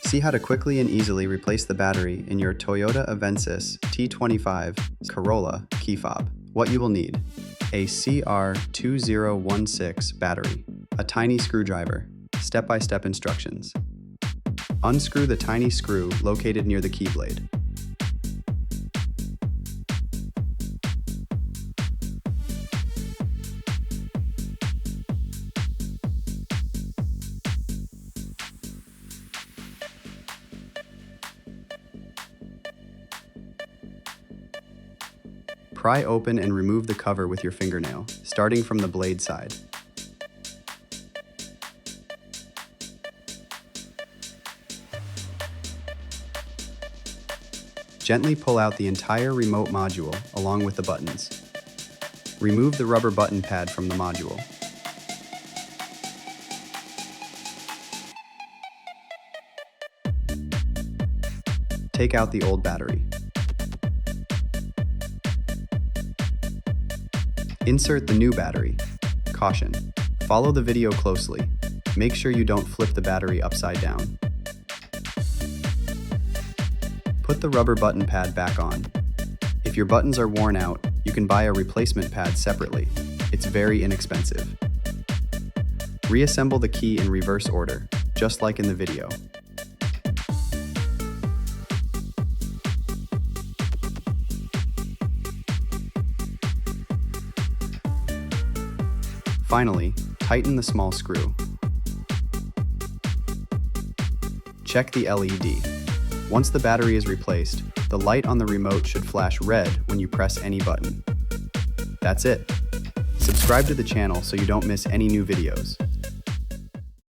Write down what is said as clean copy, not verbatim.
See how to quickly and easily replace the battery in your Toyota Avensis T25 Corolla key fob. What you will need: a CR2016 battery, a tiny screwdriver, step-by-step instructions. Unscrew the tiny screw located near the key blade. Pry open and remove the cover with your fingernail, starting from the blade side. Gently pull out the entire remote module along with the buttons. Remove the rubber button pad from the module. Take out the old battery. Insert the new battery. Caution: follow the video closely. Make sure you don't flip the battery upside down. Put the rubber button pad back on. If your buttons are worn out, you can buy a replacement pad separately. It's very inexpensive. Reassemble the key in reverse order, just like in the video. Finally, tighten the small screw. Check the LED. Once the battery is replaced, the light on the remote should flash red when you press any button. That's it. Subscribe to the channel so you don't miss any new videos.